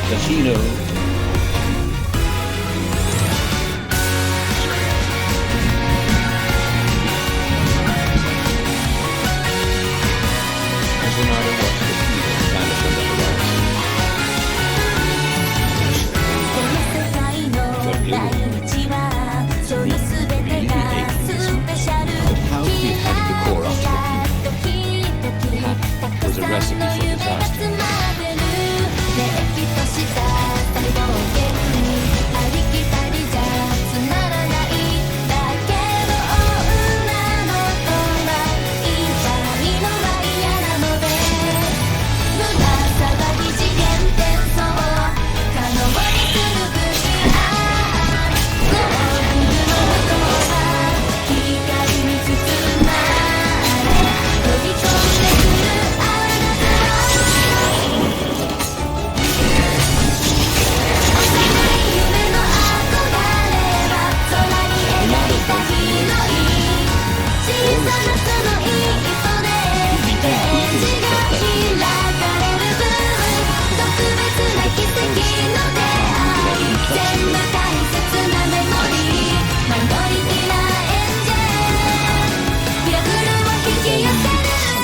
Does he know? As Renata watched the hero vanish under the horizon, felt irritated. But how could he have handed the core off to the people? That was a recipe for disaster.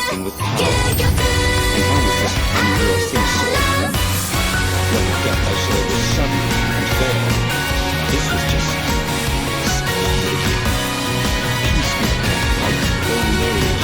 Something with power. And how was this unreal thing so real? What death I saw was sudden and fair. This was just splendid. Peaceful, like old age.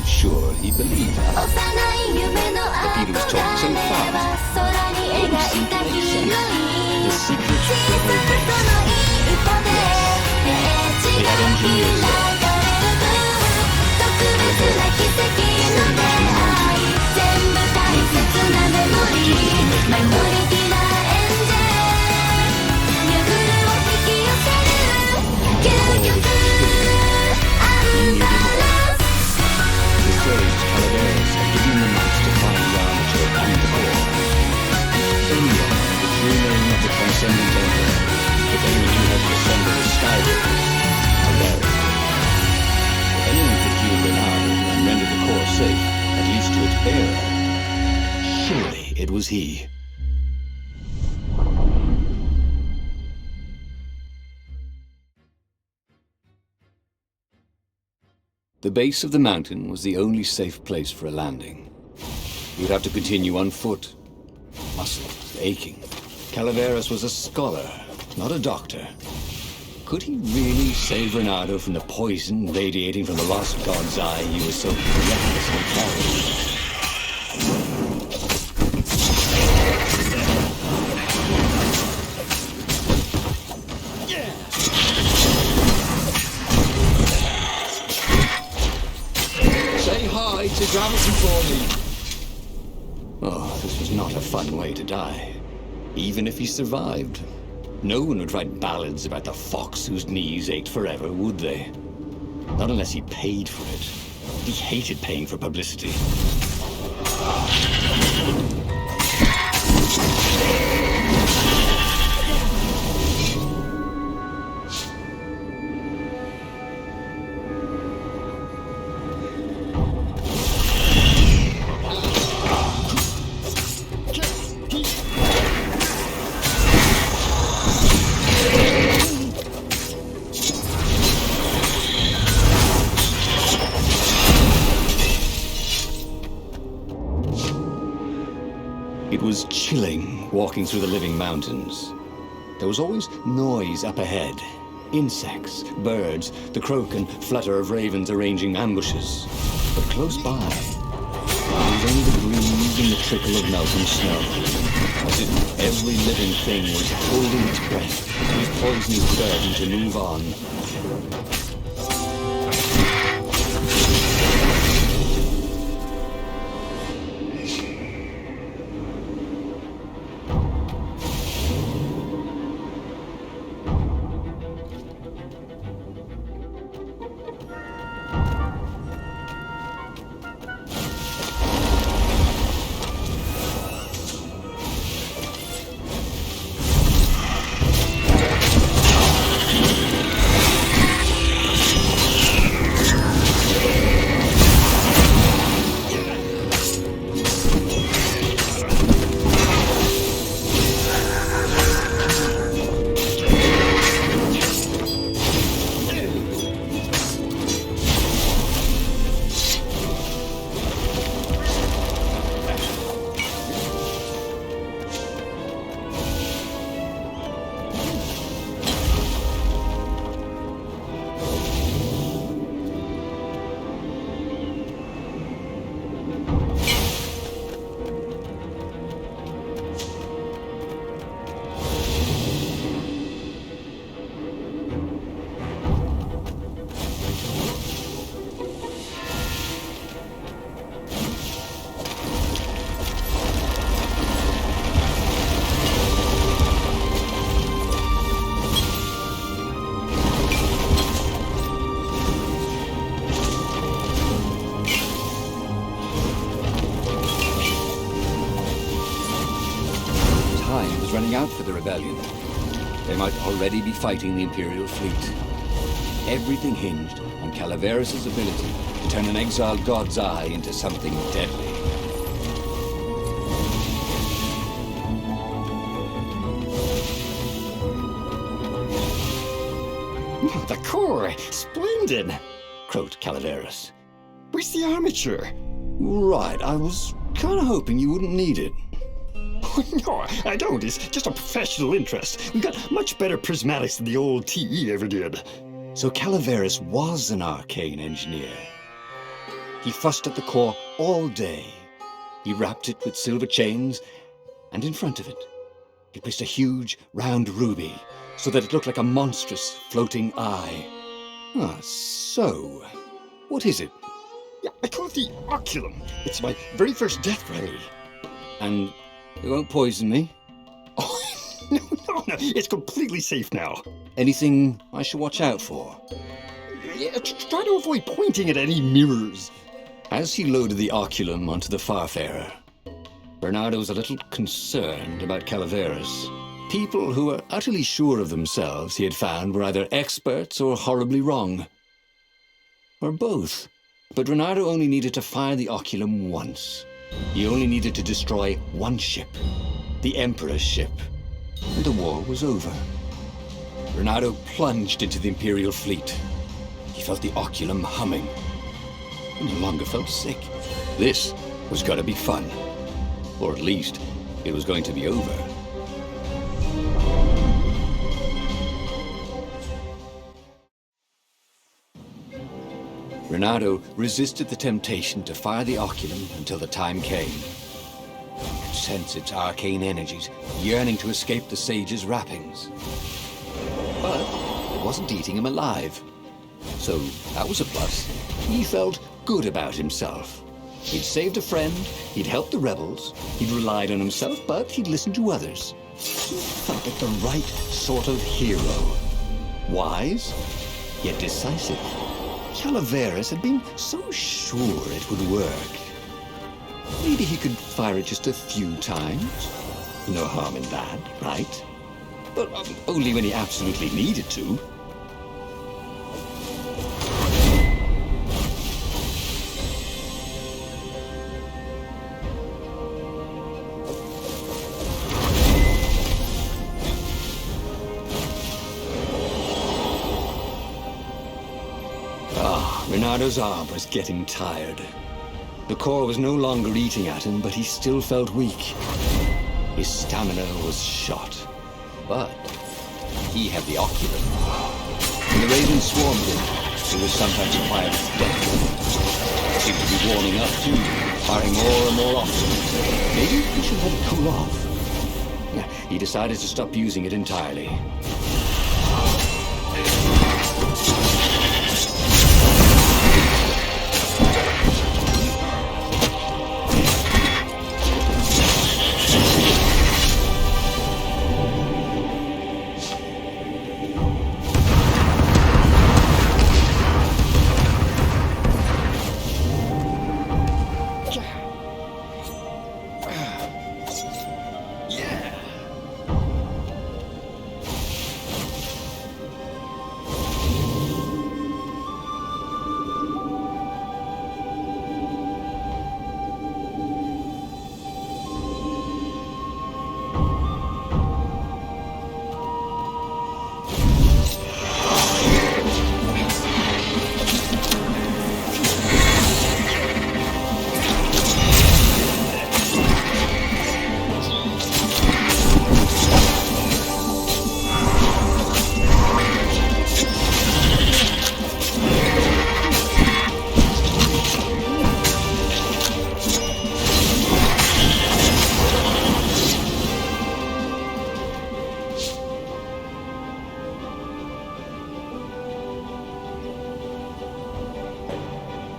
Sure, he believed her. The beetle was talking so fast. What seemed to make sense. The secrets of her base. Yes, they had engineers there. Calaveras had given the mouse to find the armature and the core. Anyone with the true name of the transcendent emperor, if anyone knew how to assemble the skywalkers, Calaveras. If anyone could heal Bernardo and render the core safe, at least to its bearer, surely it was he. The base of the mountain was the only safe place for a landing. You'd have to continue on foot, muscles aching. Calaveras was a scholar, not a doctor. Could he really save Renardo from the poison radiating from the lost god's eye he was so recklessly carrying? To gravity for me. Oh, this was not a fun way to die, even if he survived. No one would write ballads about the fox whose knees ached forever, would they? Not unless he paid for it. He hated paying for publicity. It was chilling walking through the living mountains. There was always noise up ahead. Insects, birds, the croak and flutter of ravens arranging ambushes. But close by, there was only the breeze and the trickle of melting snow. As if every living thing was holding its breath, whose poisonous burden to move on. Running out for the rebellion. They might already be fighting the Imperial fleet. Everything hinged on Calaveras' ability to turn an exiled god's eye into something deadly. The core! Splendid! Croaked Calaveras. Where's the armature? Right, I was kind of hoping you wouldn't need it. No, I don't. It's just a professional interest. We've got much better prismatics than the old TE ever did. So Calaveras was an arcane engineer. He fussed at the core all day. He wrapped it with silver chains, and in front of it, he placed a huge, round ruby, so that it looked like a monstrous, floating eye. So, what is it? Yeah, I call it the oculum. It's my very first death ray. And it won't poison me? Oh, no, it's completely safe now. Anything I should watch out for? Yeah, try to avoid pointing at any mirrors. As he loaded the oculum onto the Farfarer, Bernardo was a little concerned about Calaveras. People who were utterly sure of themselves, he had found, were either experts or horribly wrong. Or both. But Bernardo only needed to fire the oculum once. He only needed to destroy one ship, the Emperor's ship, and the war was over. Bernardo plunged into the Imperial fleet. He felt the oculum humming. He no longer felt sick. This was going to be fun. Or at least, it was going to be over. Bernardo resisted the temptation to fire the oculum until the time came. He could sense its arcane energies yearning to escape the sage's wrappings. But it wasn't eating him alive. So that was a plus. He felt good about himself. He'd saved a friend, he'd helped the rebels, he'd relied on himself, but he'd listened to others. He felt like the right sort of hero. Wise, yet decisive. Calaveras had been so sure it would work. Maybe he could fire it just a few times. No harm in that, right? But only when he absolutely needed to. Reynardo's arm was getting tired. The core was no longer eating at him, but he still felt weak. His stamina was shot. But he had the oculum. When the ravens swarmed him, he was sometimes quiet as death. He seemed to be warming up too, firing more and more often. Maybe he should let it cool off. He decided to stop using it entirely.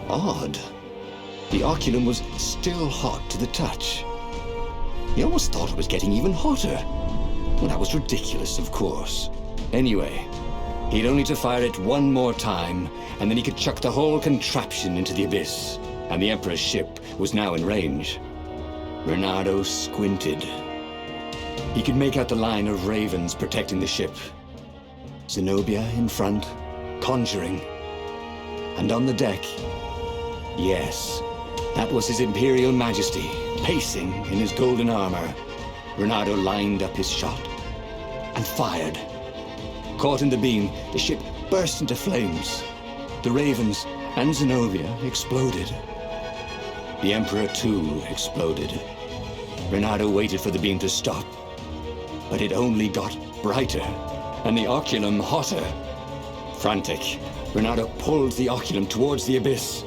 Odd. The oculum was still hot to the touch. He almost thought it was getting even hotter. Well, that was ridiculous, of course. Anyway, he'd only to fire it one more time, and then he could chuck the whole contraption into the abyss, and the Emperor's ship was now in range. Reynardo squinted. He could make out the line of ravens protecting the ship. Zenobia in front, conjuring. And on the deck, yes, that was His Imperial Majesty, pacing in his golden armor. Reynardo lined up his shot and fired. Caught in the beam, the ship burst into flames. The ravens and Zenobia exploded. The Emperor, too, exploded. Reynardo waited for the beam to stop, but it only got brighter, and the oculum hotter. Frantic, Reynardo pulled the oculum towards the abyss.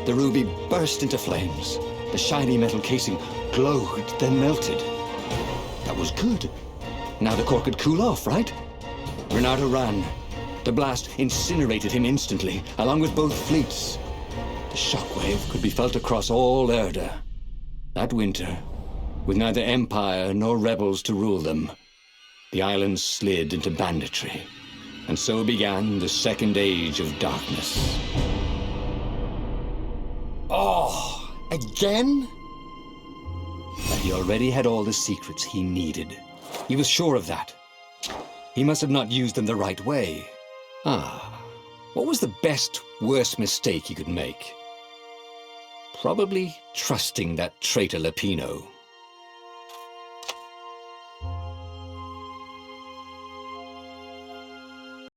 The ruby burst into flames. The shiny metal casing glowed, then melted. That was good. Now the core could cool off, right? Reynardo ran. The blast incinerated him instantly, along with both fleets. The shockwave could be felt across all Erda. That winter, with neither Empire nor rebels to rule them, the islands slid into banditry. And so began the Second Age of Darkness. Oh, again? But he already had all the secrets he needed. He was sure of that. He must have not used them the right way. What was the best, worst mistake he could make? Probably trusting that traitor Lapino.